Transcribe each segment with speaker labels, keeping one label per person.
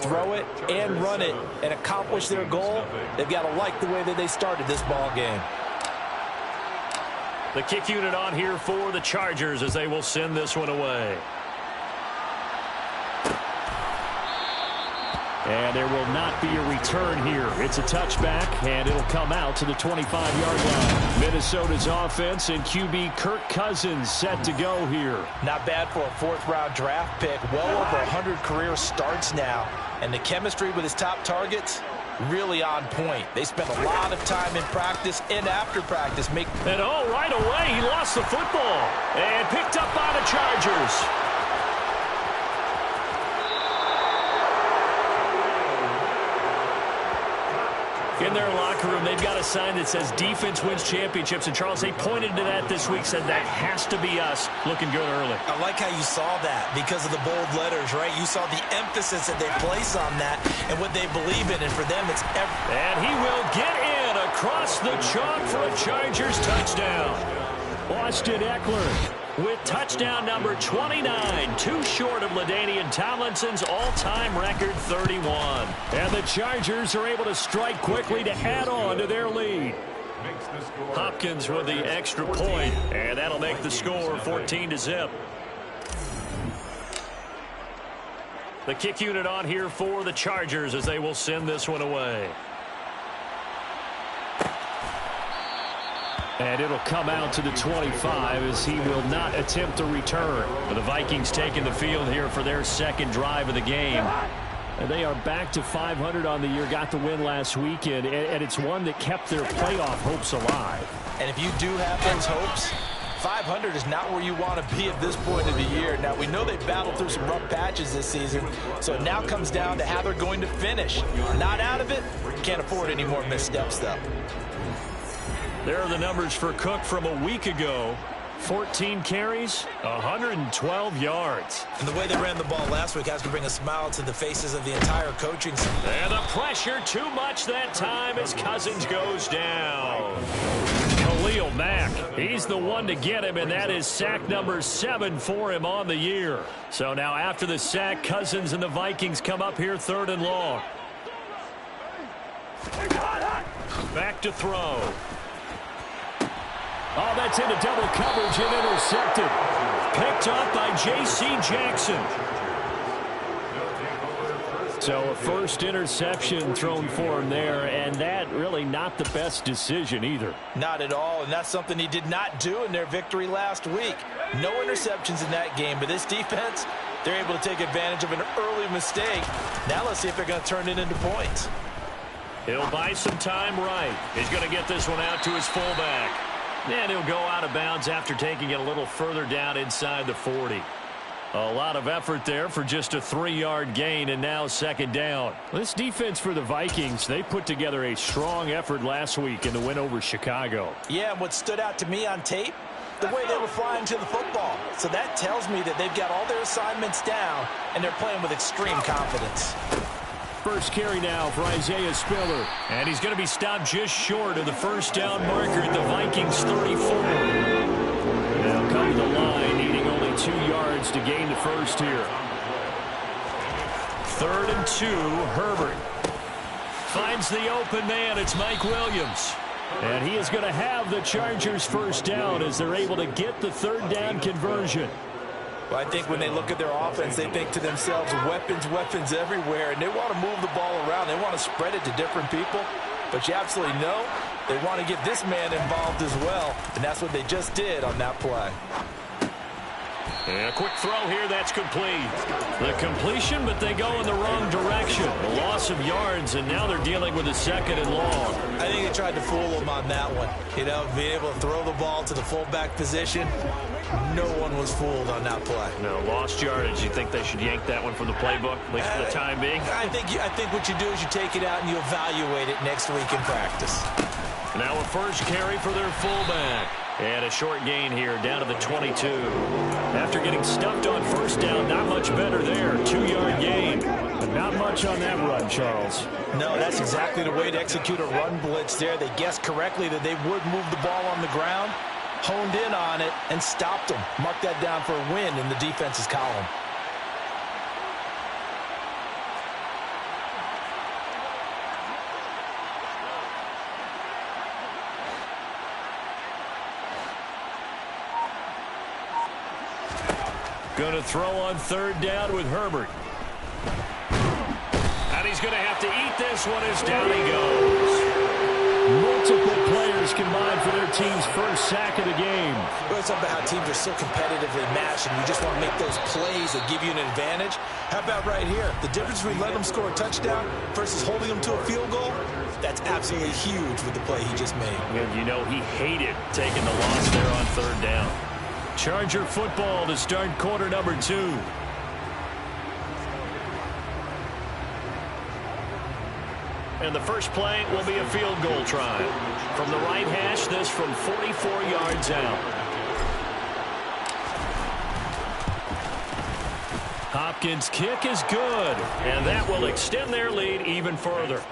Speaker 1: throw it and run it and accomplish their goal, they've got to like the way that they started this ball game.
Speaker 2: The kick unit on here for the Chargers as they will send this one away. And there will not be a return here. It's a touchback, and it'll come out to the 25-yard line. Minnesota's offense and QB Kirk Cousins set to go here.
Speaker 1: Not bad for a fourth-round draft pick. Well over 100 career starts now. And the chemistry with his top targets, really on point. They spent a lot of time in practice and after practice. And
Speaker 2: right away, he lost the football. And picked up by the Chargers. In their locker room, they've got a sign that says defense wins championships. And, Charles, they pointed to that this week, said that has to be us. Looking good early.
Speaker 1: I like how you saw that because of the bold letters, right? You saw the emphasis that they place on that and what they believe in. And for them, it's everything.
Speaker 2: And he will get in across the chalk for a Chargers touchdown. Austin Eckler with touchdown number 29, too short of LaDainian Tomlinson's all-time record 31. And the Chargers are able to strike quickly to add on to their lead. Hopkins with the extra point, and that'll make the score 14-0. The kick unit on here for the Chargers as they will send this one away. And it'll come out to the 25 as he will not attempt a return. The Vikings taking the field here for their second drive of the game. And they are back to 500 on the year, got the win last weekend, and it's one that kept their playoff hopes alive.
Speaker 1: And if you do have those hopes, 500 is not where you want to be at this point of the year. Now, we know they've battled through some rough patches this season, so it now comes down to how they're going to finish. Not out of it, can't afford any more missteps, though.
Speaker 2: There are the numbers for Cook from a week ago. 14 carries, 112 yards.
Speaker 1: And the way they ran the ball last week has to bring a smile to the faces of the entire coaching staff.
Speaker 2: And the pressure too much that time as Cousins goes down. Khalil Mack, he's the one to get him, and that is sack number 7 for him on the year. So now after the sack, Cousins and the Vikings come up here 3rd and long. Back to throw. Oh, that's into double coverage and intercepted. Picked up by J.C. Jackson. So a first interception thrown for him there, and that really not the best decision either.
Speaker 1: Not at all, and that's something he did not do in their victory last week. No interceptions in that game, but this defense, they're able to take advantage of an early mistake. Now let's see if they're going to turn it into points.
Speaker 2: He'll buy some time right. He's going to get this one out to his fullback. And he'll go out of bounds after taking it a little further down inside the 40. A lot of effort there for just a 3-yard gain, and now 2nd down. This defense for the Vikings, they put together a strong effort last week in the win over Chicago.
Speaker 1: Yeah, and what stood out to me on tape, the way they were flying to the football. So that tells me that they've got all their assignments down, and they're playing with extreme confidence.
Speaker 2: First carry now for Isaiah Spiller. And he's going to be stopped just short of the first down marker at the Vikings 34. Now come to the line, needing only 2 yards to gain the first here. 3rd and 2, Herbert. Finds the open man, it's Mike Williams. And he is going to have the Chargers first down as they're able to get the 3rd down conversion.
Speaker 1: Well, I think when they look at their offense, they think to themselves, weapons, weapons everywhere, and they want to move the ball around. They want to spread it to different people, but you absolutely know they want to get this man involved as well, and that's what they just did on that play.
Speaker 2: And a quick throw here, that's complete. The completion, but they go in the wrong direction. A loss of yards, and now they're dealing with a 2nd and long.
Speaker 1: I think they tried to fool him on that one. You know, being able to throw the ball to the fullback position. No one was fooled on that play.
Speaker 2: No, lost yardage. You think they should yank that one from the playbook, at least for the time being?
Speaker 1: I think what you do is you take it out and you evaluate it next week in practice.
Speaker 2: Now a first carry for their fullback. And a short gain here, down to the 22. After getting stuffed on first down, not much better there. 2-yard gain. But not much on that run, Charles.
Speaker 1: No, that's exactly the way to execute a run blitz there. They guessed correctly that they would move the ball on the ground, honed in on it, and stopped them. Mark that down for a win in the defense's column.
Speaker 2: Going to throw on third down with Herbert. And he's going to have to eat this one as down he goes. Multiple players combined for their team's first sack of the game.
Speaker 1: Well, it's about how teams are so competitively matched, and you just want to make those plays that give you an advantage. How about right here? The difference between letting them score a touchdown versus holding them to a field goal, that's absolutely huge with the play he just made.
Speaker 2: And you know he hated taking the loss there on third down. Charger football to start quarter number 2. And the first play will be a field goal try. From the right hash, this from 44 yards out. Hopkins' kick is good, and that will extend their lead even further.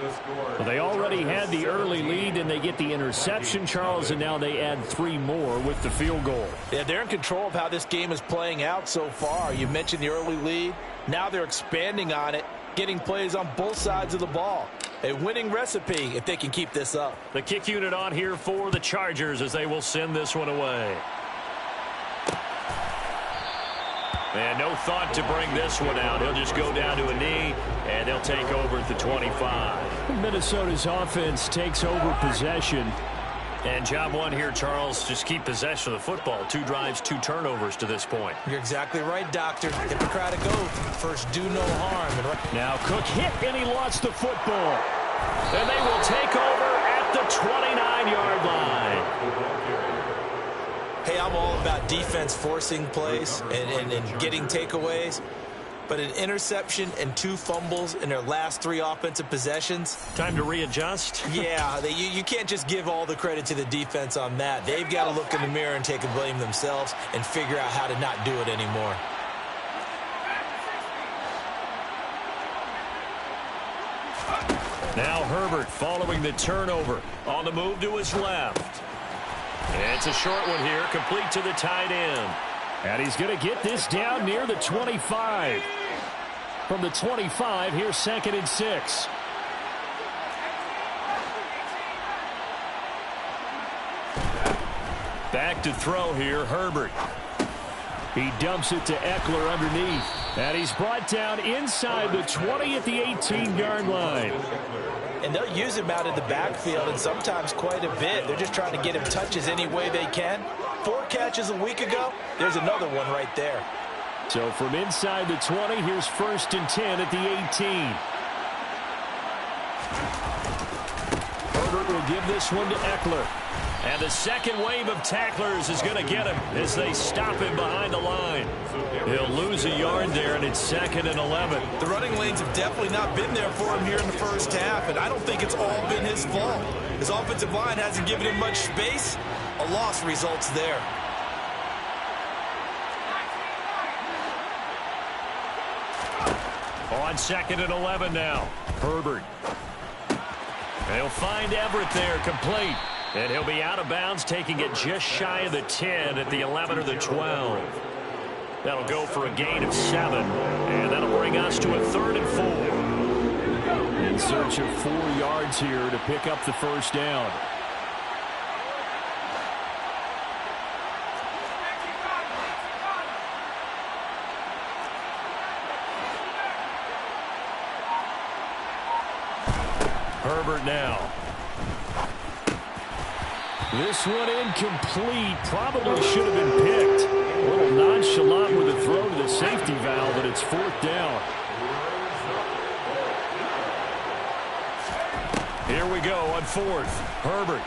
Speaker 2: Well, they already had the early lead, and they get the interception, Charles, and now they add 3 more with the field goal.
Speaker 1: Yeah, they're in control of how this game is playing out so far. You mentioned the early lead. Now they're expanding on it, getting plays on both sides of the ball. A winning recipe if they can keep this up.
Speaker 2: The kick unit on here for the Chargers as they will send this one away. And no thought to bring this one out. He'll just go down to a knee, and they'll take over at the 25. Minnesota's offense takes over possession. And job one here, Charles, just keep possession of the football. 2 drives, 2 turnovers to this point.
Speaker 1: You're exactly right, Doctor. Hippocratic oath. First, do no harm.
Speaker 2: Now Cook hit, and he lost the football. And they will take over at the 29-yard line.
Speaker 1: Hey, I'm all about defense forcing plays and getting takeaways. But an interception and 2 fumbles in their last 3 offensive possessions.
Speaker 2: Time to readjust?
Speaker 1: Yeah, you can't just give all the credit to the defense on that. They've got to look in the mirror and take a blame themselves and figure out how to not do it anymore.
Speaker 2: Now Herbert following the turnover. On the move to his left. And it's a short one here, complete to the tight end. And he's going to get this down near the 25. From the 25, here's 2nd and 6. Back to throw here, Herbert. He dumps it to Eckler underneath. And he's brought down inside the 20 at the 18-yard line.
Speaker 1: And they'll use him out in the backfield, and sometimes quite a bit. They're just trying to get him touches any way they can. 4 catches a week ago. There's another one right there.
Speaker 2: So from inside the 20, here's 1st and 10 at the 18. Herbert will give this one to Eckler. And the second wave of tacklers is going to get him as they stop him behind the line. He'll lose a yard there, and it's 2nd and 11.
Speaker 1: The running lanes have definitely not been there for him here in the first half, and I don't think it's all been his fault. His offensive line hasn't given him much space. A loss results there.
Speaker 2: On 2nd and 11 now. Herbert. They'll find Everett there, complete. And he'll be out of bounds, taking it just shy of the 10 at the 11 or the 12. That'll go for a gain of 7. And that'll bring us to a 3rd and 4. In search of 4 yards here to pick up the first down. Herbert now. This one incomplete. Probably should have been picked. A little nonchalant with a throw to the safety valve, but it's 4th down. Here we go on 4th. Herbert.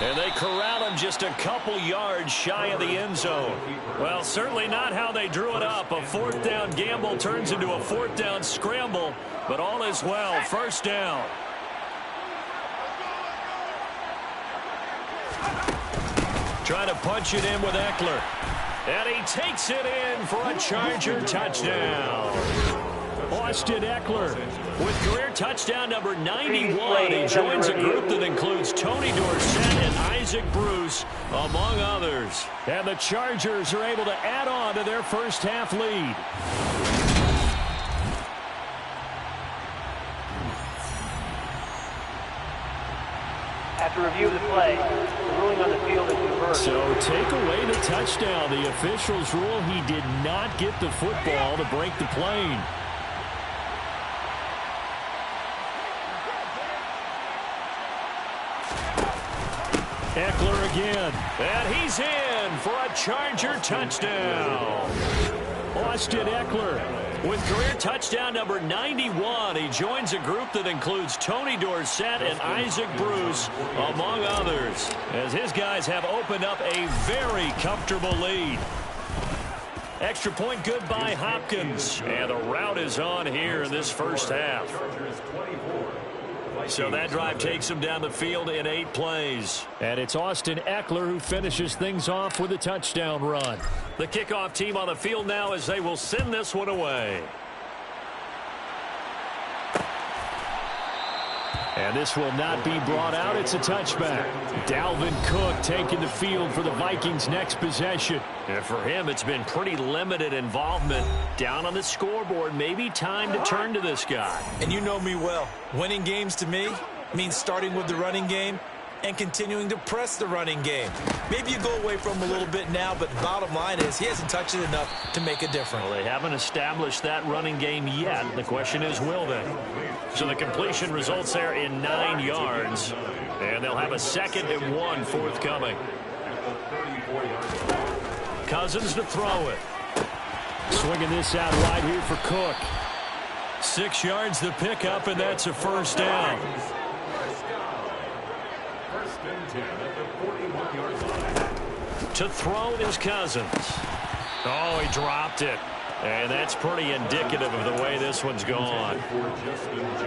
Speaker 2: And they corral him just a couple yards shy of the end zone. Well, certainly not how they drew it up. A 4th down gamble turns into a 4th down scramble, but all is well. 1st down. Trying to punch it in with Eckler. And he takes it in for a Charger touchdown. Austin Eckler with career touchdown number 91. He joins a group that includes Tony Dorsett and Isaac Bruce, among others. And the Chargers are able to add on to their first half lead.
Speaker 3: After review of the play, the ruling on the field is reversed.
Speaker 2: So take away the touchdown. The officials rule he did not get the football to break the plane. Eckler again. And he's in for a Charger touchdown. Austin Eckler with career touchdown number 91. He joins a group that includes Tony Dorsett and Isaac Bruce, among others, as his guys have opened up a very comfortable lead. Extra point good by Hopkins. And the route is on here in this first half. So that drive takes him down the field in 8 plays. And it's Austin Eckler who finishes things off with a touchdown run. The kickoff team on the field now as they will send this one away. And this will not be brought out. It's a touchback. Dalvin Cook taking the field for the Vikings' next possession. And for him, it's been pretty limited involvement. Down on the scoreboard, maybe time to turn to this guy.
Speaker 1: And you know me well. Winning games to me means starting with the running game and continuing to press the running game. Maybe you go away from him a little bit now, but the bottom line is he hasn't touched it enough to make a difference.
Speaker 2: Well, they haven't established that running game yet. The question is, will they? So the completion results there in 9 yards. And they'll have a 2nd and 1 forthcoming. Cousins to throw it. Swinging this out wide here for Cook. 6 yards the pickup, and that's a first down. To throw is Cousins. Oh, he dropped it. And that's pretty indicative of the way this one's gone.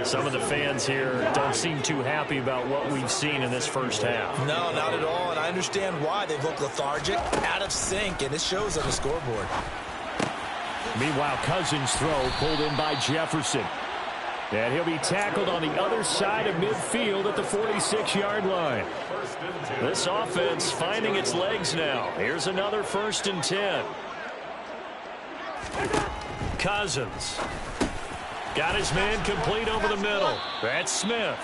Speaker 2: Some of the fans here don't seem too happy about what we've seen in this first half.
Speaker 1: No, not at all, and I understand why. They look lethargic, out of sync, and it shows on the scoreboard.
Speaker 2: Meanwhile, Cousins' throw pulled in by Jefferson. And he'll be tackled on the other side of midfield at the 46-yard line. This offense finding its legs now. Here's another 1st and 10. Cousins. Got his man complete over the middle. That's Smith.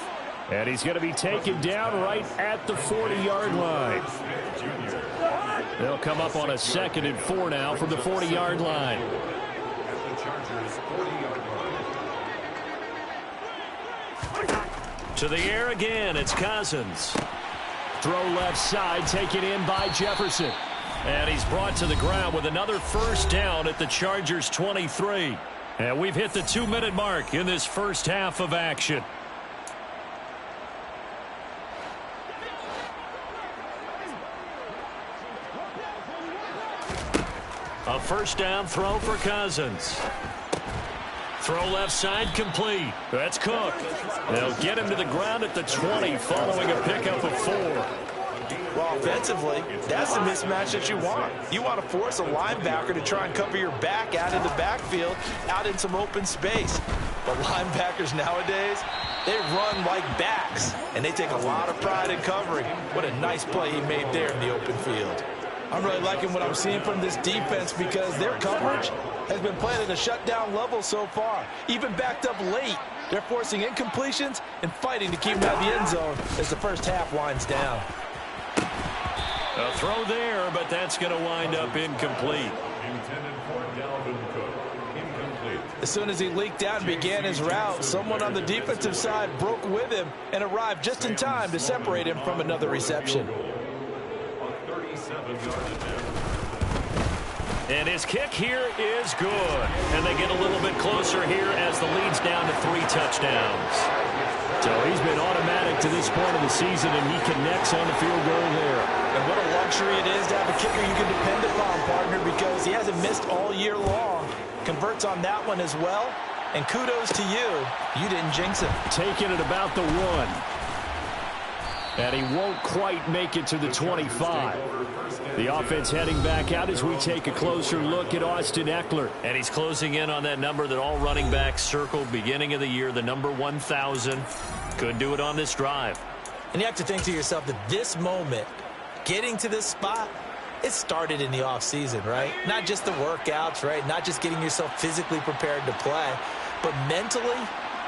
Speaker 2: And he's going to be taken down right at the 40-yard line. They'll come up on a 2nd and 4 now from the 40-yard line. To the air again, it's Cousins. Throw left side, taken in by Jefferson. And he's brought to the ground with another first down at the Chargers' 23. And we've hit the 2-minute mark in this first half of action. A first down throw for Cousins. Throw left side complete. That's Cook. They'll get him to the ground at the 20 following a pickup of 4.
Speaker 1: Well, offensively, that's the mismatch that you want. You want to force a linebacker to try and cover your back out in the backfield, out in some open space. But linebackers nowadays, they run like backs, and they take a lot of pride in covering. What a nice play he made there in the open field. I'm really liking what I'm seeing from this defense because their coverage has been played at a shutdown level so far. Even backed up late, they're forcing incompletions and fighting to keep them out of the end zone as the first half winds down.
Speaker 2: A throw there, but that's going to wind up incomplete.
Speaker 1: As soon as he leaked out and began his route, someone on the defensive side broke with him and arrived just in time to separate him from another reception.
Speaker 2: And his kick here is good. And they get a little bit closer here as the lead's down to 3 touchdowns. So he's been automatic to this point of the season, and he connects on the field goal there.
Speaker 1: And what a luxury it is to have a kicker you can depend upon, partner, because he hasn't missed all year long. Converts on that one as well. And kudos to you. You didn't jinx him.
Speaker 2: Taking it about the 1. And he won't quite make it to the 25. The offense heading back out as we take a closer look at Austin Eckler. And he's closing in on that number that all running backs circled beginning of the year, the number 1,000. Could do it on this drive.
Speaker 1: And you have to think to yourself that this moment, getting to this spot, it started in the offseason, right? Not just the workouts, right? Not just getting yourself physically prepared to play, but mentally,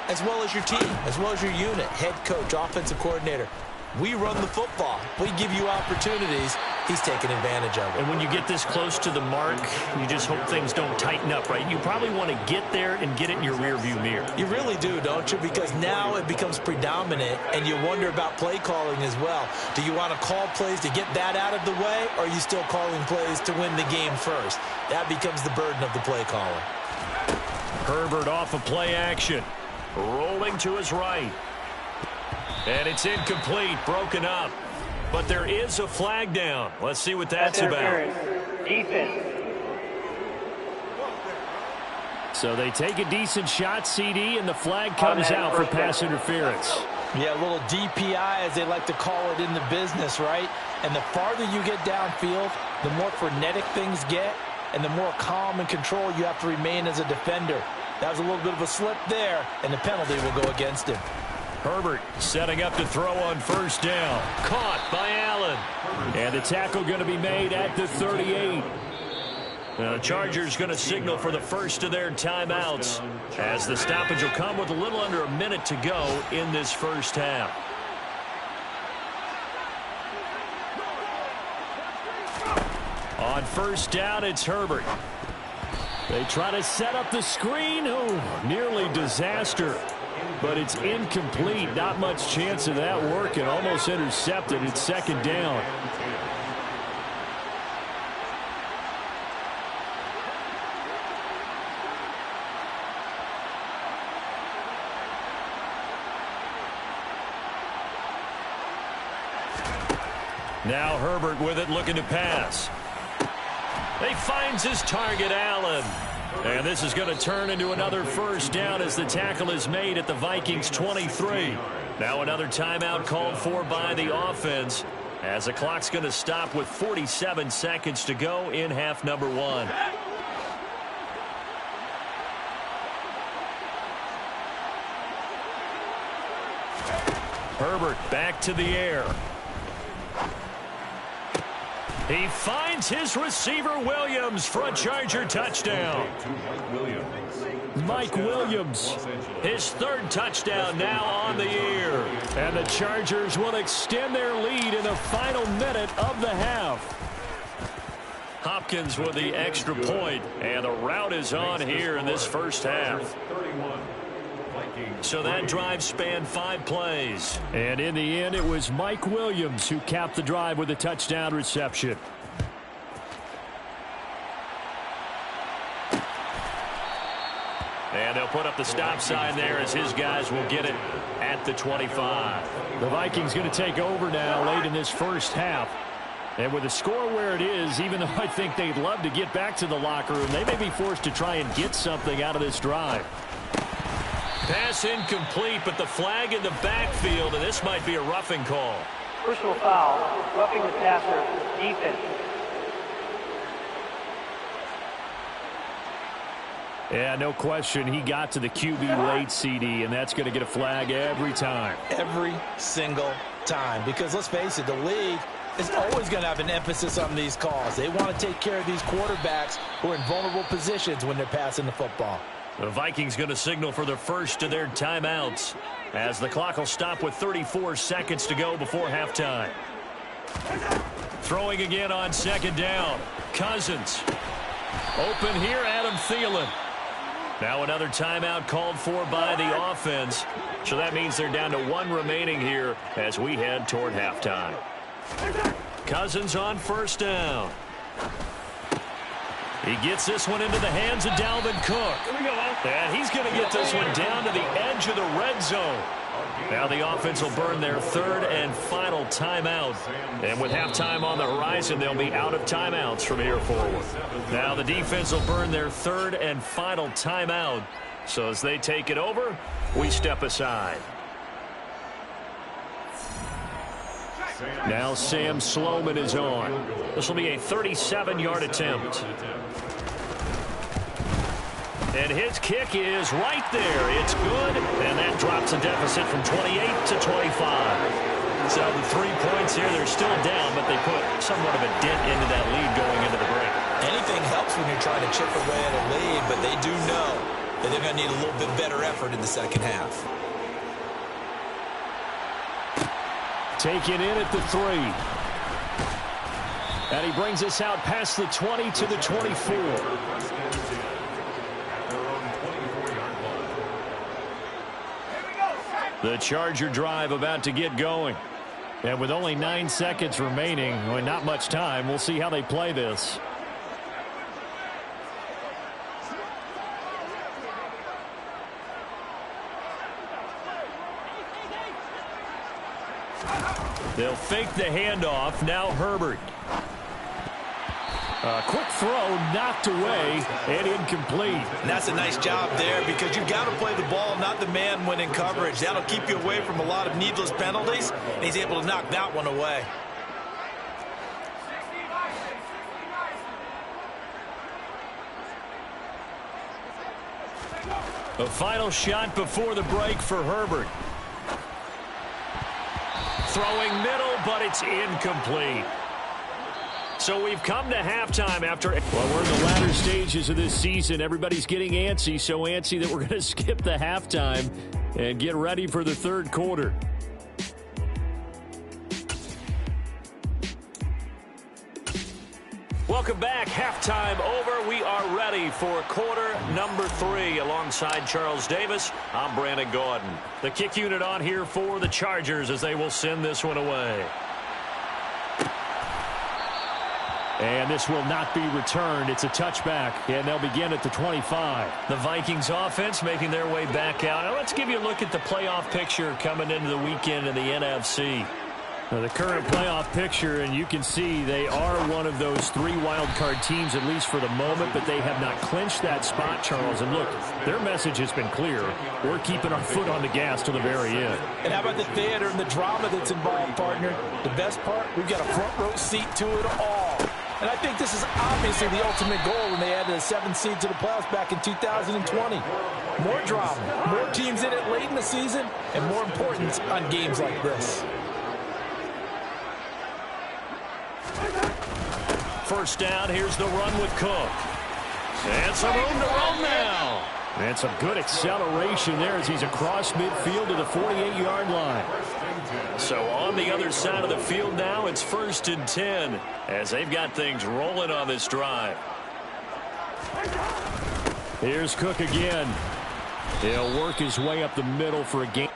Speaker 1: as well as your team, as well as your unit, head coach, offensive coordinator. We run the football. We give you opportunities. He's taking advantage of it.
Speaker 2: And when you get this close to the mark, you just hope things don't tighten up, right? You probably want to get there and get it in your rearview mirror.
Speaker 1: You really do, don't you? Because now it becomes predominant, and you wonder about play calling as well. Do you want to call plays to get that out of the way, or are you still calling plays to win the game first? That becomes the burden of the play caller.
Speaker 2: Herbert off of play action. Rolling to his right. And it's incomplete, broken up. But there is a flag down. Let's see what that's about.
Speaker 3: Defense.
Speaker 2: So they take a decent shot, CD, and the flag comes out for pass interference.
Speaker 1: Yeah, a little DPI, as they like to call it in the business, right? And the farther you get downfield, the more frenetic things get, and the more calm and control you have to remain as a defender. That was a little bit of a slip there, and the penalty will go against him.
Speaker 2: Herbert setting up to throw on first down. Caught by Allen. And the tackle going to be made at the 38. The Chargers going to signal for the first of their timeouts, as the stoppage will come with a little under a minute to go in this first half. On first down, it's Herbert. They try to set up the screen. Oh, nearly disaster. But it's incomplete. Not much chance of that working. Almost intercepted. It's second down. Now Herbert with it, looking to pass. He finds his target, Allen. And this is going to turn into another first down as the tackle is made at the Vikings 23. Now another timeout called for by the offense, as the clock's going to stop with 47 seconds to go in half number one. Herbert back to the air. He finds his receiver, Williams, for a Charger touchdown. Mike Williams, his third touchdown now on the year. And the Chargers will extend their lead in the final minute of the half. Hopkins with the extra point, and the route is on here in this first half. So that drive spanned 5 plays. And in the end, it was Mike Williams who capped the drive with a touchdown reception. And they'll put up the stop sign there as his guys will get it at the 25. The Vikings going to take over now late in this first half. And with the score where it is, even though I think they'd love to get back to the locker room, they may be forced to try and get something out of this drive. Pass incomplete, but the flag in the backfield, and this might be a roughing call.
Speaker 3: Personal foul, roughing the passer, defense.
Speaker 2: Yeah, no question. He got to the QB late, CD, and that's going to get a flag every time.
Speaker 1: Every single time. Because let's face it, the league is always going to have an emphasis on these calls. They want to take care of these quarterbacks who are in vulnerable positions when they're passing the football.
Speaker 2: The Vikings going to signal for the first of their timeouts, as the clock will stop with 34 seconds to go before halftime. Throwing again on second down. Cousins. Open here, Adam Thielen. Now another timeout called for by the offense. So that means they're down to 1 remaining here as we head toward halftime. Cousins on first down. He gets this one into the hands of Dalvin Cook. And he's going to get this one down to the edge of the red zone. Now the offense will burn their third and final timeout. And with halftime on the horizon, they'll be out of timeouts from here forward. Now the defense will burn their third and final timeout. So as they take it over, we step aside. Now Sam Sloman is on. This will be a 37-yard attempt. And his kick is right there. It's good, and that drops a deficit from 28 to 25. So the 3 points here, they're still down, but they put somewhat of a dent into that lead going into the break.
Speaker 1: Anything helps when you're trying to chip away at a lead, but they do know that they're going to need a little bit better effort in the second half.
Speaker 2: Taken in at the 3. And he brings us out past the 20 to the 24. The Charger drive about to get going. And with only 9 seconds remaining, well, not much time, we'll see how they play this. They'll fake the handoff. Now Herbert. A quick throw knocked away and incomplete.
Speaker 1: And that's a nice job there because you've got to play the ball, not the man when in coverage. That'll keep you away from a lot of needless penalties, and he's able to knock that one away.
Speaker 2: A final shot before the break for Herbert. Throwing middle, but it's incomplete. So we've come to halftime after... Well, we're in the latter stages of this season. Everybody's getting antsy, so antsy that we're going to skip the halftime and get ready for the third quarter. Welcome back. Halftime over. We are ready for quarter number 3. Alongside Charles Davis, I'm Brandon Gaudin. The kick unit on here for the Chargers as they will send this one away. And this will not be returned. It's a touchback, and they'll begin at the 25. The Vikings offense making their way back out. Now let's give you a look at the playoff picture coming into the weekend in the NFC. Now the current playoff picture, and you can see they are one of those 3 wild card teams, at least for the moment, but they have not clinched that spot, Charles. And look, their message has been clear. We're keeping our foot on the gas to the very end.
Speaker 1: And how about the theater and the drama that's involved, partner? The best part, we've got a front row seat to it all. And I think this is obviously the ultimate goal when they added a 7th seed to the playoffs back in 2020. More drama, more teams in it late in the season, and more importance on games like this.
Speaker 2: First down, here's the run with Cook. And some room to run now. And some good acceleration there as he's across midfield to the 48-yard line. So on the other side of the field now, it's 1st and 10 as they've got things rolling on this drive. Here's Cook again. He'll work his way up the middle for a gain.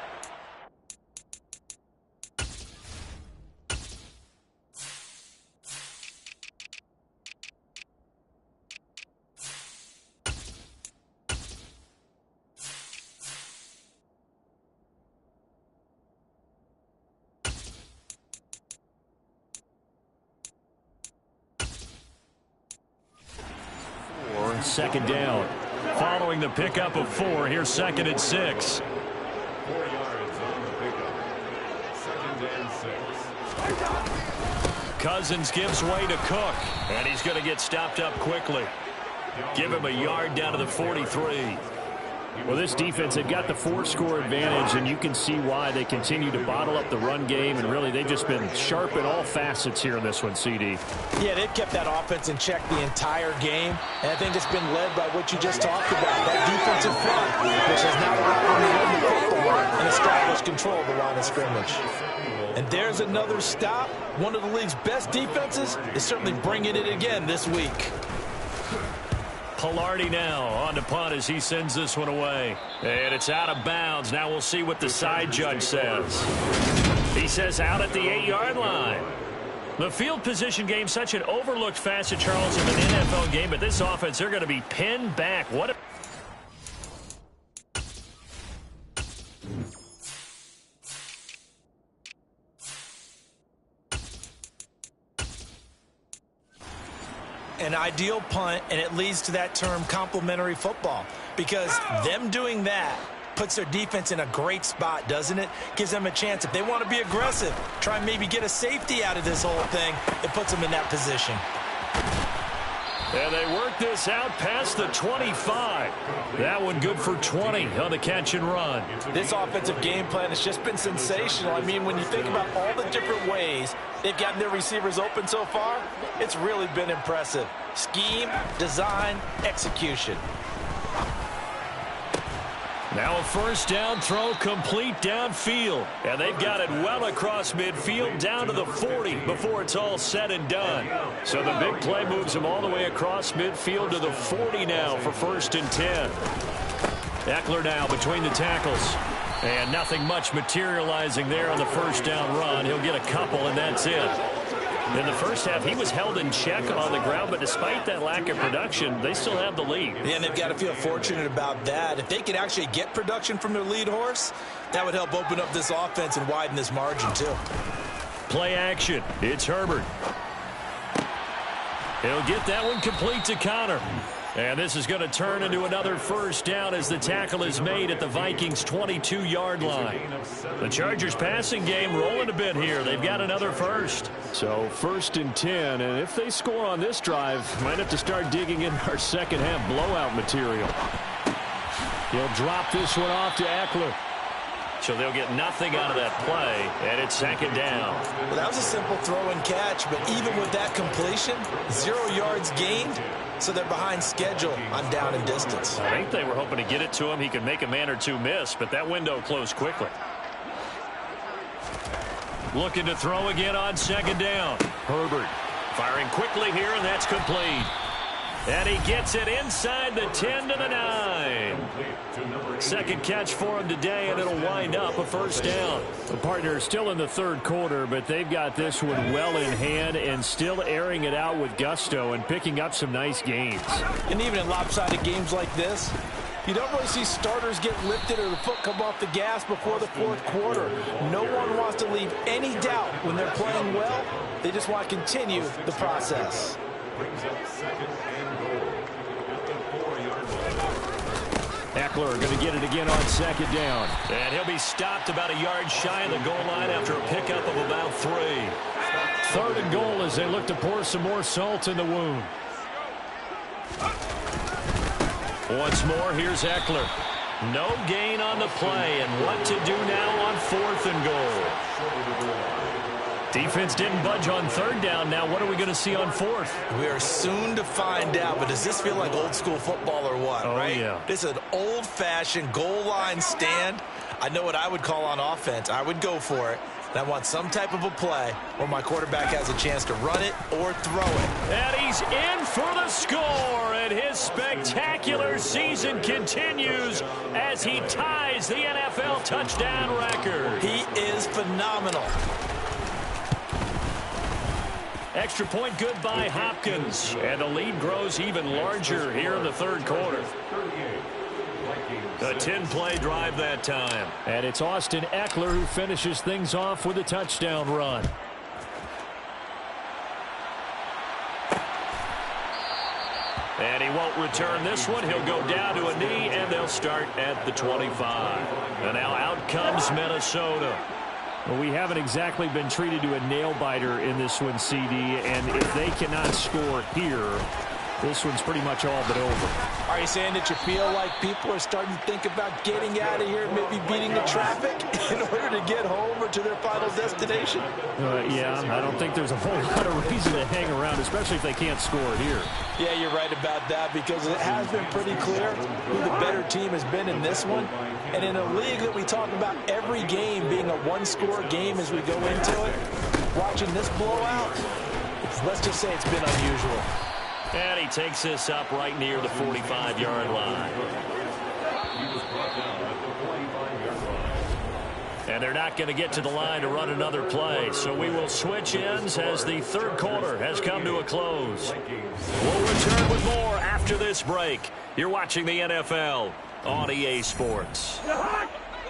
Speaker 2: Second down. Following the pickup of 4, here's 2nd and 6.
Speaker 4: 4 yards on the pickup. 2nd and 6.
Speaker 2: Cousins gives way to Cook, and he's going to get stopped up quickly. Give him a yard down to the 43. Well, this defense, they've got the 4-score advantage, and you can see why they continue to bottle up the run game, and really they've just been sharp in all facets here in this one, CD.
Speaker 1: Yeah, they've kept that offense in check the entire game, and I think it's been led by what you just talked about, that defensive front, which has now allowed them to run the football and establish control of the line of scrimmage. And there's another stop. One of the league's best defenses is certainly bringing it again this week.
Speaker 2: Pilardi now on to punt as he sends this one away. And it's out of bounds. Now we'll see what the side judge says. He says out at the 8-yard line. The field position game, such an overlooked facet, Charles, of an NFL game. But this offense, they're going to be pinned back. What a...
Speaker 1: An ideal punt, and it leads to that term complementary football, because them doing that puts their defense in a great spot, doesn't it? Gives them a chance. If they want to be aggressive, try and maybe get a safety out of this whole thing, it puts them in that position.
Speaker 2: And they work this out past the 25. That one good for 20 on the catch and run.
Speaker 1: This offensive game plan has just been sensational. I mean, when you think about all the different ways they've gotten their receivers open so far, it's really been impressive. Scheme, design, execution.
Speaker 2: Now a first down throw complete downfield. And they've got it well across midfield down to the 40 before it's all said and done. So the big play moves them all the way across midfield to the 40 now for 1st and 10. Eckler now between the tackles. And nothing much materializing there on the first down run. He'll get a couple, and that's it. In the first half, he was held in check on the ground, but despite that lack of production, they still have the lead.
Speaker 1: Yeah, and they've got to feel fortunate about that. If they could actually get production from their lead horse, that would help open up this offense and widen this margin, too.
Speaker 2: Play action. It's Herbert. He'll get that one complete to Connor. And this is going to turn into another first down as the tackle is made at the Vikings' 22-yard line. The Chargers passing game rolling a bit here. They've got another first.
Speaker 5: So 1st and 10, and if they score on this drive, might have to start digging in our second half blowout material. He'll drop this one off to Eckler.
Speaker 2: So they'll get nothing out of that play, and it's 2nd down.
Speaker 1: Well, that was a simple throw and catch, but even with that completion, 0 yards gained, so they're behind schedule on down and distance.
Speaker 2: I think they were hoping to get it to him. He could make a man or two miss, but that window closed quickly. Looking to throw again on 2nd down. Herbert firing quickly here, and that's complete. And he gets it inside the 10 to the 9. Second catch for him today, and it'll wind up a first down.
Speaker 5: The partner is still in the 3rd quarter, but they've got this one well in hand and still airing it out with gusto and picking up some nice gains.
Speaker 1: And even in lopsided games like this, you don't really see starters get lifted or the foot come off the gas before the 4th quarter. No one wants to leave any doubt when they're playing well. They just want to continue the process.
Speaker 4: Brings up 2nd and goal at the 4-yard line.
Speaker 5: Eckler going to get it again on 2nd down.
Speaker 2: And he'll be stopped about a yard shy of the goal line after a pickup of about 3.
Speaker 5: 3rd and goal as they look to pour some more salt in the wound.
Speaker 2: Once more, here's Eckler. No gain on the play, and what to do now on 4th and goal. Defense didn't budge on 3rd down. Now what are we going to see on 4th?
Speaker 1: We are soon to find out, but does this feel like old school football or what, right?
Speaker 2: Yeah.
Speaker 1: This is an old-fashioned goal line stand. I know what I would call on offense. I would go for it. And I want some type of a play where my quarterback has a chance to run it or throw it.
Speaker 2: And he's in for the score, and his spectacular season continues as he ties the NFL touchdown record.
Speaker 1: He is phenomenal.
Speaker 2: Extra point good by Hopkins, and the lead grows even larger here in the 3rd quarter. A 10-play drive that time.
Speaker 5: And it's Austin Eckler who finishes things off with a touchdown run.
Speaker 2: And he won't return this one. He'll go down to a knee, and they'll start at the 25. And now out comes Minnesota.
Speaker 5: Well, we haven't exactly been treated to a nail-biter in this one, CD, and if they cannot score here, this one's pretty much all but over.
Speaker 1: Are you saying that you feel like people are starting to think about getting out of here, maybe beating the traffic in order to get home or to their final destination?
Speaker 5: Yeah, I don't think there's a whole lot of reason to hang around, especially if they can't score here.
Speaker 1: Yeah, you're right about that because it has been pretty clear who the better team has been in this one. And in a league that we talk about every game being a one-score game as we go into it, watching this blowout, let's just say it's been unusual.
Speaker 2: And he takes this up right near the 45-yard line. And they're not going to get to the line to run another play. So we will switch ends as the 3rd quarter has come to a close. We'll return with more after this break. You're watching the NFL on EA Sports.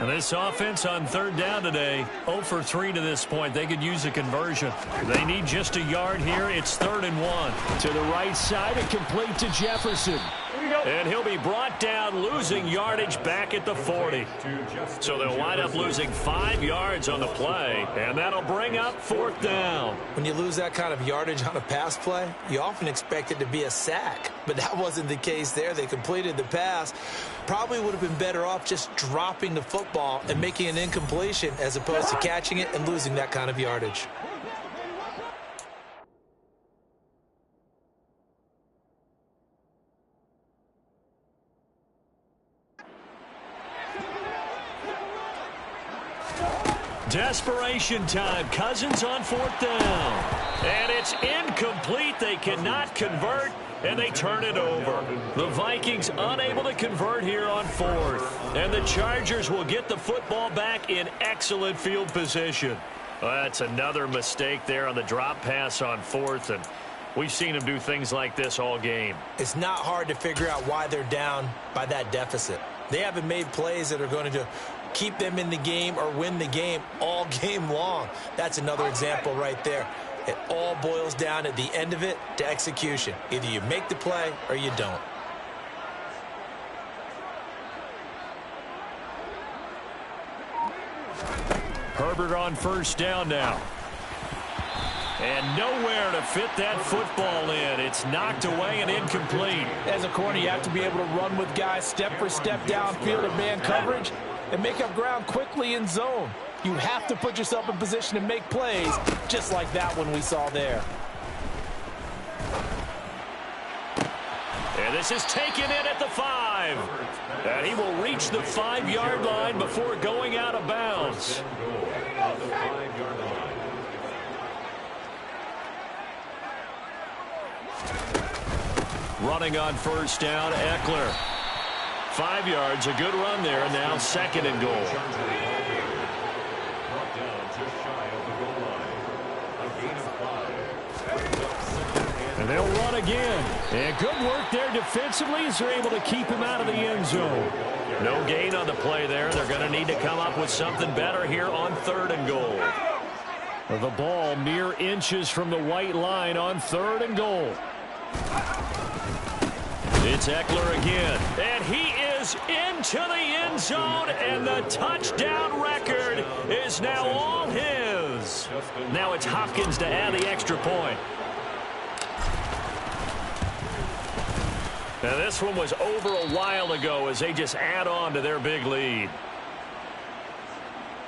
Speaker 2: And this offense on 3rd down today, 0 for 3 to this point. They could use a conversion. They need just a yard here. It's 3rd and 1.
Speaker 5: To the right side and complete to Jefferson.
Speaker 2: And he'll be brought down, losing yardage back at the 40. So they'll wind up losing 5 yards on the play, and that'll bring up 4th down.
Speaker 1: When you lose that kind of yardage on a pass play, you often expect it to be a sack. But that wasn't the case there. They completed the pass. Probably would have been better off just dropping the football and making an incompletion as opposed to catching it and losing that kind of yardage.
Speaker 2: Desperation time. Cousins on 4th down. And it's incomplete. They cannot convert, and they turn it over. The Vikings unable to convert here on 4th. And the Chargers will get the football back in excellent field position. Well, that's another mistake there on the drop pass on 4th, and we've seen them do things like this all game.
Speaker 1: It's not hard to figure out why they're down by that deficit. They haven't made plays that are going to keep them in the game or win the game all game long. That's another example right there. It all boils down at the end of it to execution. Either you make the play or you don't.
Speaker 2: Herbert on 1st down now. And nowhere to fit that football in. It's knocked away and incomplete.
Speaker 1: As a corner, you have to be able to run with guys step for step downfield in man coverage and make up ground quickly in zone. You have to put yourself in position to make plays, just like that one we saw there.
Speaker 2: And this is taken in at the 5. And he will reach the 5-yard line before going out of bounds. Running on 1st down, Eckler. 5 yards, a good run there, and now 2nd and goal. And they'll run again. And good work there defensively as they're able to keep him out of the end zone. No gain on the play there. They're going to need to come up with something better here on 3rd and goal. The ball mere inches from the white line on 3rd and goal. It's Eckler again, and he is into the end zone, and the touchdown record is now all his. Now it's Hopkins to add the extra point. Now this one was over a while ago as they just add on to their big lead.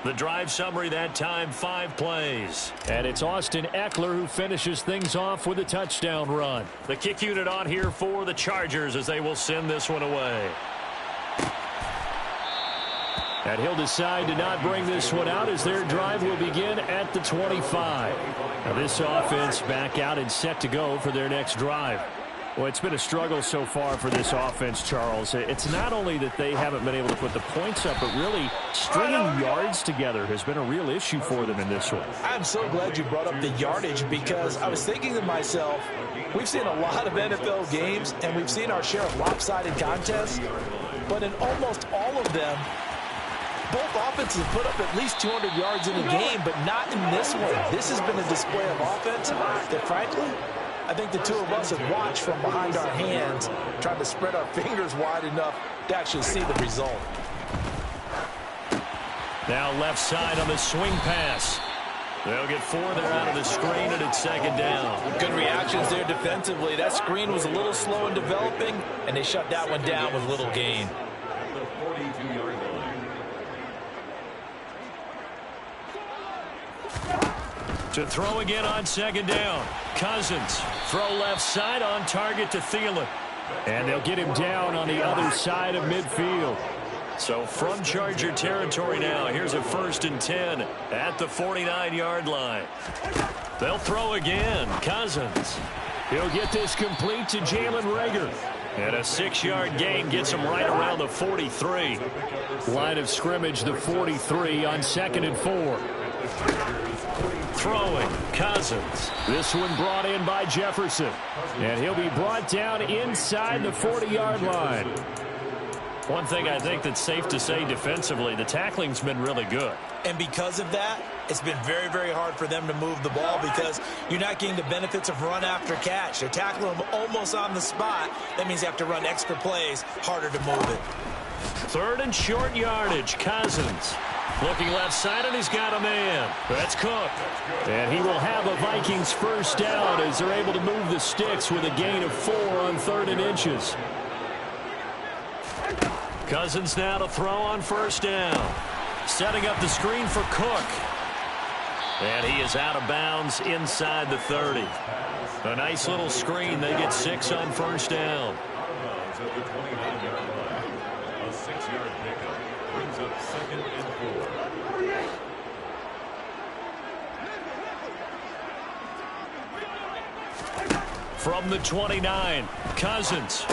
Speaker 2: The drive summary that time, 5 plays. And it's Austin Eckler who finishes things off with a touchdown run. The kick unit on here for the Chargers as they will send this one away. And he'll decide to not bring this one out as their drive will begin at the 25. Now this offense back out and set to go for their next drive. Well, it's been a struggle so far for this offense, Charles. It's not only that they haven't been able to put the points up, but really stringing yards together has been a real issue for them in this one.
Speaker 1: I'm so glad you brought up the yardage because I was thinking to myself, we've seen a lot of NFL games and we've seen our share of lopsided contests, but in almost all of them, both offenses put up at least 200 yards in a game, but not in this one. This has been a display of offense that, frankly, I think the two of us have watched from behind our hands, trying to spread our fingers wide enough to actually see the result.
Speaker 2: Now left side on the swing pass. They'll get 4 there out of the screen, and it's 2nd down.
Speaker 1: Good reactions there defensively. That screen was a little slow in developing, and they shut that one down with little gain.
Speaker 4: The 42-yard line.
Speaker 2: To throw again on 2nd down. Cousins, throw left side on target to Thielen. And they'll get him down on the other side of midfield. So from Charger territory now, here's a 1st and 10 at the 49-yard line. They'll throw again. Cousins. He'll get this complete to Jalen Reagor. And a 6-yard gain gets him right around the 43. Line of scrimmage, the 43 on 2nd and 4. Throwing, Cousins. This one brought in by Jefferson. And he'll be brought down inside the 40-yard line. One thing I think that's safe to say defensively, the tackling's been really good.
Speaker 1: And because of that, it's been very, very hard for them to move the ball because you're not getting the benefits of run after catch. They're tackling them almost on the spot. That means you have to run extra plays, harder to move it.
Speaker 2: 3rd and short yardage, Cousins. Looking left side, and he's got a man. That's Cook. And he will have a Vikings 1st down as they're able to move the sticks with a gain of 4 on 3rd and inches. Cousins now to throw on 1st down. Setting up the screen for Cook. And he is out of bounds inside the 30. A nice little screen. They get 6 on 1st down.
Speaker 4: A 6-yard pickup brings up 2nd and 4.
Speaker 2: From the 29, Cousins.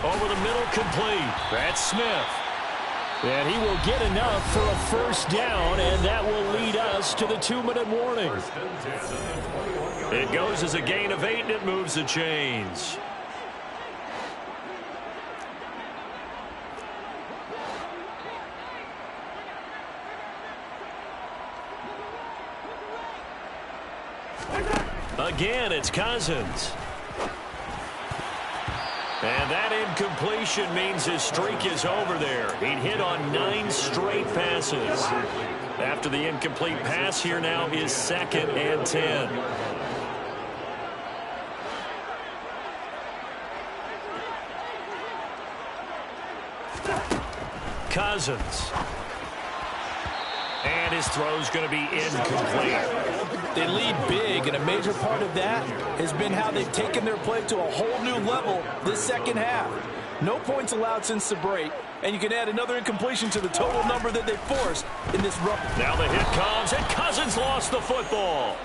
Speaker 2: Over the middle, complete. That's Smith.
Speaker 5: And he will get enough for a first down, and that will lead us to the 2-minute warning.
Speaker 2: It goes as a gain of 8, and it moves the chains. Again, it's Cousins. And that incompletion means his streak is over there. He'd hit on 9 straight passes. After the incomplete pass, here now is 2nd and 10. Cousins. And his throw's going to be incomplete.
Speaker 1: They lead big, and a major part of that has been how they've taken their play to a whole new level this second half. No points allowed since the break, and you can add another incompletion to the total number that they forced in this run.
Speaker 2: Now the hit comes, and Cousins lost the football.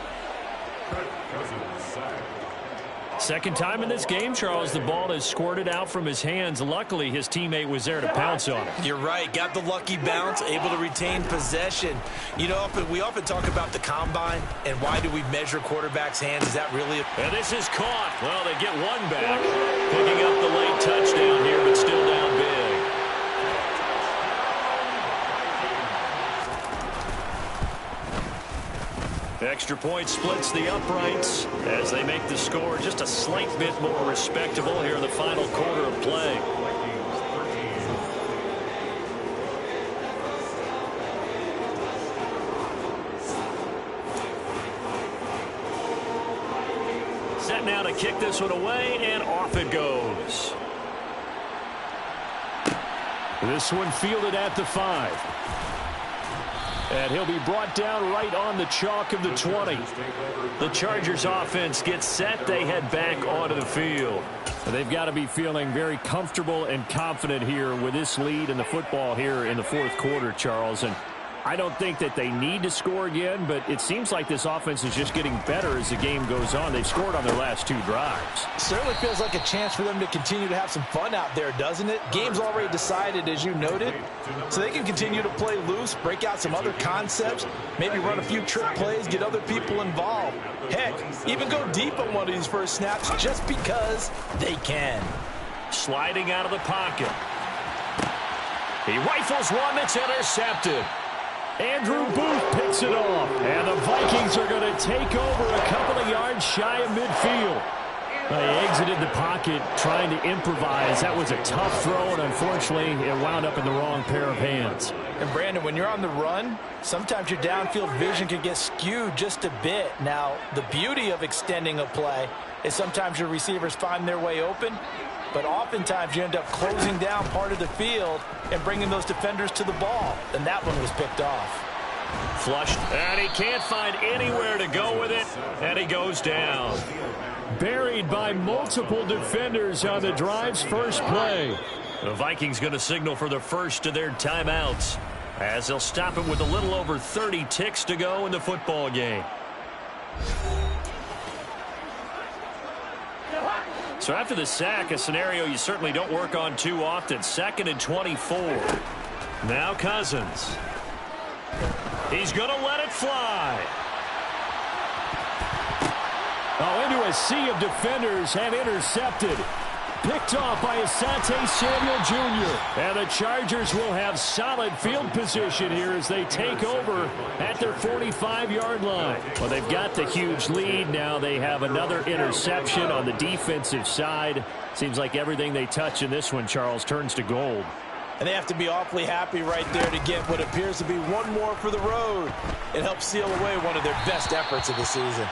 Speaker 2: Second time in this game, Charles, the ball has squirted out from his hands. Luckily, his teammate was there to pounce on it.
Speaker 1: You're right. Got the lucky bounce, able to retain possession. You know, we often talk about the combine and why do we measure quarterbacks' hands. Is that really
Speaker 2: And this is caught. Well, they get one back. Picking up the late touchdown here, but still down big. Extra point splits the uprights as they make the score just a slight bit more respectable here in the final quarter of play. Set now to kick this one away, and off it goes.
Speaker 5: This one fielded at the 5. And he'll be brought down right on the chalk of the 20.
Speaker 2: The Chargers offense gets set. They head back onto the field.
Speaker 5: They've got to be feeling very comfortable and confident here with this lead in the football here in the fourth quarter, Charles. And I don't think that they need to score again, but it seems like this offense is just getting better as the game goes on. They've scored on their last 2 drives.
Speaker 1: Certainly feels like a chance for them to continue to have some fun out there, doesn't it? Game's already decided, as you noted, so they can continue to play loose, break out some other concepts, maybe run a few trick plays, get other people involved. Heck, even go deep on one of these first snaps just because they can.
Speaker 2: Sliding out of the pocket. He rifles one that's intercepted.
Speaker 5: Andrew Booth picks it off. And the Vikings are going to take over a couple of yards shy of midfield. They exited the pocket trying to improvise. That was a tough throw, and unfortunately, it wound up in the wrong pair of hands.
Speaker 1: And, Brandon, when you're on the run, sometimes your downfield vision can get skewed just a bit. Now, the beauty of extending a play is sometimes your receivers find their way open, but oftentimes you end up closing down part of the field and bringing those defenders to the ball. And that one was picked off.
Speaker 2: Flushed, and he can't find anywhere to go with it, and he goes down.
Speaker 5: Buried by multiple defenders on the drive's first play.
Speaker 2: The Vikings going to signal for the first of their timeouts as they'll stop it with a little over 30 ticks to go in the football game. So after the sack, a scenario you certainly don't work on too often. 2nd and 24. Now Cousins. He's going to let it fly.
Speaker 5: Oh, into a sea of defenders and intercepted. Picked off by Asante Samuel Jr. And the Chargers will have solid field position here as they take over at their 45-yard line. Well, they've got the huge lead. Now they have another interception on the defensive side. Seems like everything they touch in this one, Charles, turns to gold.
Speaker 1: And they have to be awfully happy right there to get what appears to be one more for the road. It helps seal away one of their best efforts of the season.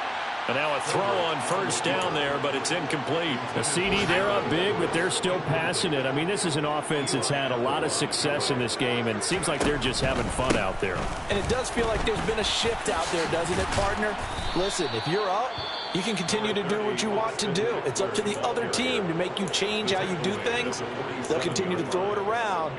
Speaker 2: And now a throw on first down there, but it's incomplete.
Speaker 5: A CD, they're up big, but they're still passing it. I mean, this is an offense that's had a lot of success in this game, and it seems like they're just having fun out there.
Speaker 1: And it does feel like there's been a shift out there, doesn't it, partner? Listen, if you're up, you can continue to do what you want to do. It's up to the other team to make you change how you do things. They'll continue to throw it around.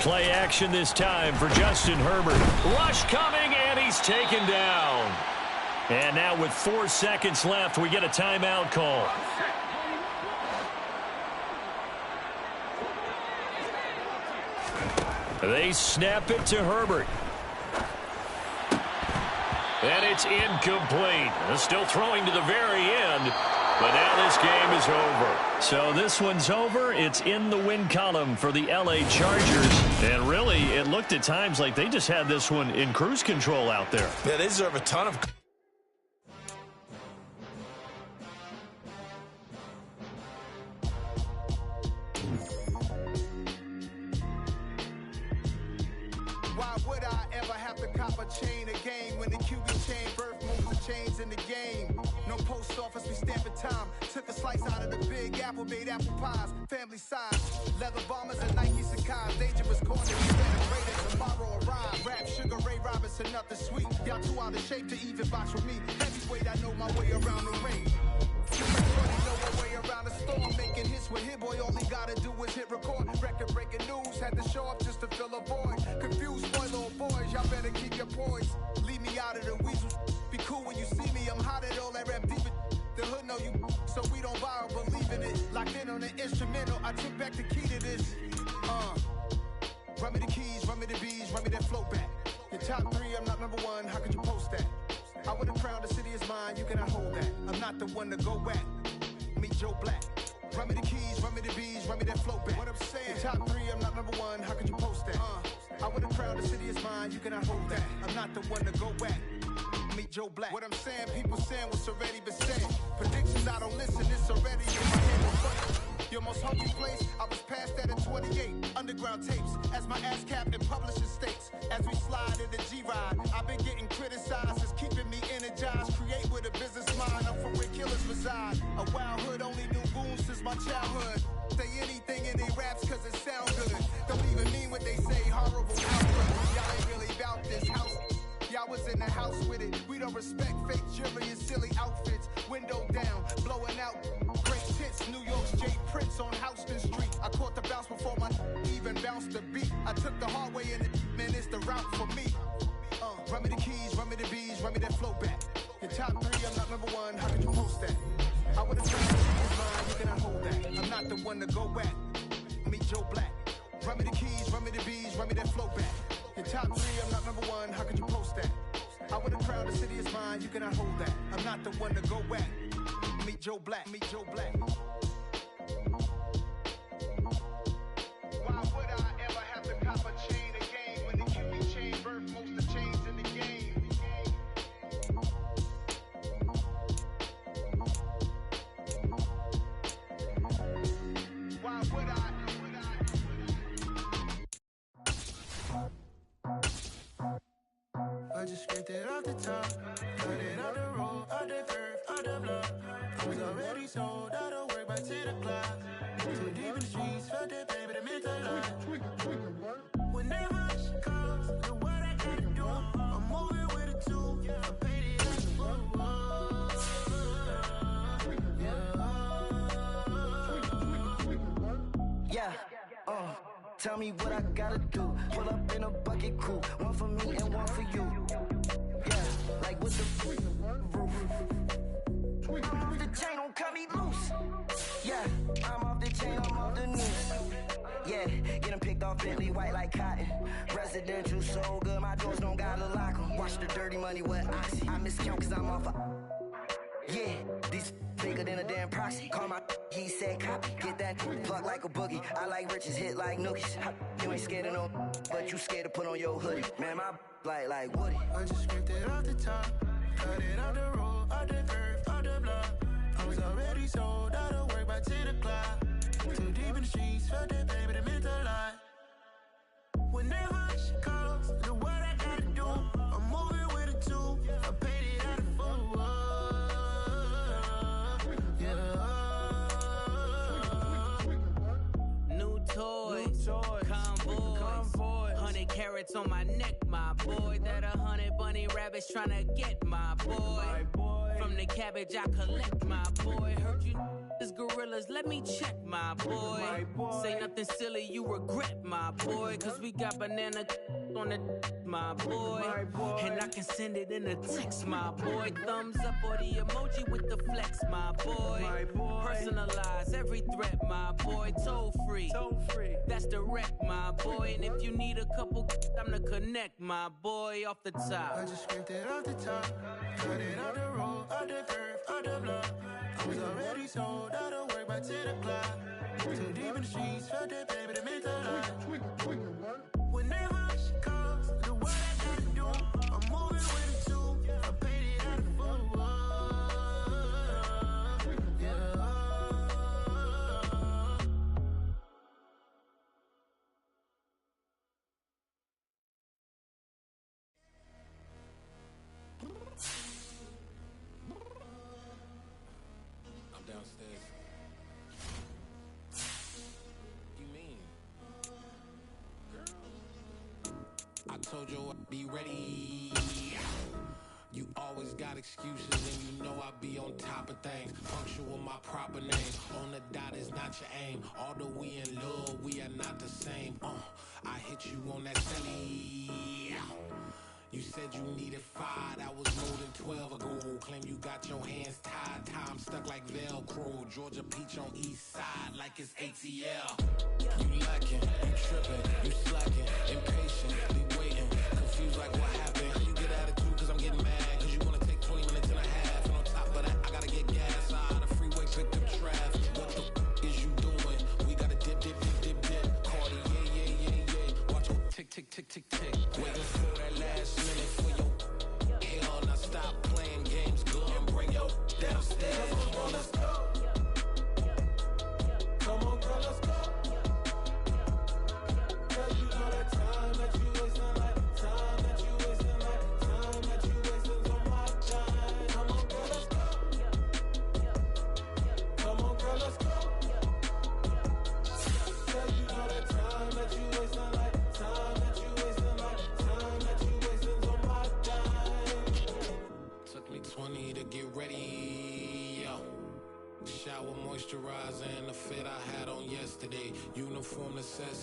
Speaker 2: Play action this time for Justin Herbert. Rush coming, and he's taken down. And now with 4 seconds left, we get a timeout call. They snap it to Herbert. And it's incomplete. Still throwing to the very end. But now this game is over. So this one's over. It's in the win column for the LA Chargers. And really, it looked at times like they just had this one in cruise control out there.
Speaker 1: Yeah, they deserve a ton of...
Speaker 6: Why would I ever have to cop a chain again when the QB chain birth moves the chains in the game? No post office, we stamping time. Took a slice out of the big apple, made apple pies, family size. Leather bombers and Nike Sacai's, dangerous corner. We better rate it tomorrow arrive. Rap, Sugar Ray Robinson, nothing sweet. Y'all too out of shape to even box with me. Heavyweight, I know my way around the ring. Know my way around the storm, making hits with Hit Boy. All he gotta do is hit record. Record breaking news, had to show up just to fill a void. Confused boy, little boys, y'all better keep your poise. Leave me out of the weasels. Be cool when you see me, I'm hot at all that rap deep. The hood know you, so we don't buy or believe in it. Locked in on the instrumental, I took back the key to this. Run me the keys, run me the bees, run me that flow back. Your top 3, I'm not number 1, how could you post that? I would've crowned the city is mine, you cannot hold that. I'm not the one to go back. Meet Joe Black. Run me the keys, run me the bees, run me that flow back. What I'm saying, your top 3, I'm not number 1, how could you post that? I would've crowned the city is mine, you cannot hold that. I'm not the one to go back. Meet Joe Black. What I'm saying, people saying what's already been said. Predictions, I don't listen, it's already in my head. No funny. Your most hungry place, I was past that at 28. Underground tapes, as my ass capped in publishing states. As we slide in the G-Ride, I've been getting criticized. It's keeping me energized. Create with a business mind. I'm from where killers reside. A wild hood, only knew goons since my childhood. Say anything in their raps cause it sound good. Don't even mean what they say, horrible output. Y'all ain't really about this house. Y'all was in the house with it. We don't respect fake jewelry and silly outfits. Window down, blowing out. Great tits, New York's J. Prince on Houston Street. I caught the bounce before my even bounced the beat. I took the hard way in it, man, it's the route for me. Run me the keys, run me the bees, run me that flow back. Your top 3, I'm not number 1, how could you post that? I would've found the city's mine, you cannot hold that. I'm not the one to go back. Meet Joe Black. Run me the keys, run me the bees, run me that flow back. Your top 3, I'm not number 1, how could you post that? I would've crowned the city is mine, you cannot hold that. I'm not the one to go back. Meet Joe Black, meet Joe Black. Why would I ever have to cop a chain again when the QB chain birth most of the chains in the game? Why would I? I just scraped it off the top, cut it off the road, off the curve, off the block. I was already sold out of work by 10 o'clock. Too deep in the streets, felt that pain, but it meant a lot. When that rush comes, look what I gotta do. I'm moving with a 2, I paid it as a fool. Yeah, tell me what I gotta do. Pull up in a bucket crew, one for me and one for you. Yeah, like with the roof. I'm off the chain, don't cut me loose. Yeah, I'm off the chain, I'm off the noose. Yeah, getting picked off Bentley white like cotton. Residential so good, my doors don't gotta lock 'em. Watch the dirty money with Oxy. I miscount cause I'm off yeah, these bigger than a damn proxy. Call my he said copy. Get that plug like a boogie. I like riches, hit like nookies. You ain't scared of no, but you scared to put on your hoodie. Man, my like Woody. I just scraped it off the top, cut it off the road, off the curve, off the block. I was already sold out of work by 10 o'clock. Too deep in the streets, felt that pain, but it meant a lot. When that rush comes, look what I gotta do. I'm moving with a 2, I paid it out of fool.
Speaker 7: New toys, convoys, 100 carats on my neck, my boy. That 100 bunny rabbits tryna get my boy. From the cabbage I collect, my boy. Heard you gorillas, let me check, my boy. Say nothing silly, you regret, my boy. Cause we got banana on the my boy. And I can send it in a text, my boy. Thumbs up or the emoji with the flex, my boy. Personalize every threat, my boy. Toll free. That's direct, my boy. And if you need a couple, I'm the connect, my boy, off the top.
Speaker 6: I just scraped it off the top, cut it off the road, off the curve, off the block. I was already sold, out of work by 10 o'clock. Too deep in the streets, felt that baby, the mental lie. Whenever she calls, the what I gotta do, I'm moving with it too. I paid it out of full. Yeah.
Speaker 8: I'm downstairs. You mean? Girl. I told you I'd be ready. You always got excuses and you know I be on top of things. Punctual my proper name. On the dot is not your aim. Although we in love, we are not the same. I hit you on that celly. You said you needed 5, that was more than 12 ago. Claim you got your hands tied, time stuck like Velcro. Georgia Peach on east side like it's ATL. You lacking, you tripping, you slacking, impatient, waiting, confused like what happened. You get attitude cause I'm getting mad, cause you wanna take 20 minutes and a half. And on top of that, I gotta get gas out of the freeway, pick up traffic. What the is you doing? We gotta dip. Cardi, yeah. Watch your tick. Waiting for that last minute for your hell. Now stop playing games, go and bring your downstairs. Come on, let's go. Come on, girl, let's go. Cause you know that time that you wasting, like time that you wasting, like time that you wasting on my time. Come on, girl, let's go. Come on, girl, let's go. Cause you know that time that you wasting, like time that you wasting, like time that you wasting on my time. Took me 20 to get ready, yo. Shower moisturizer and the fit I had on yesterday. Uniform necessity.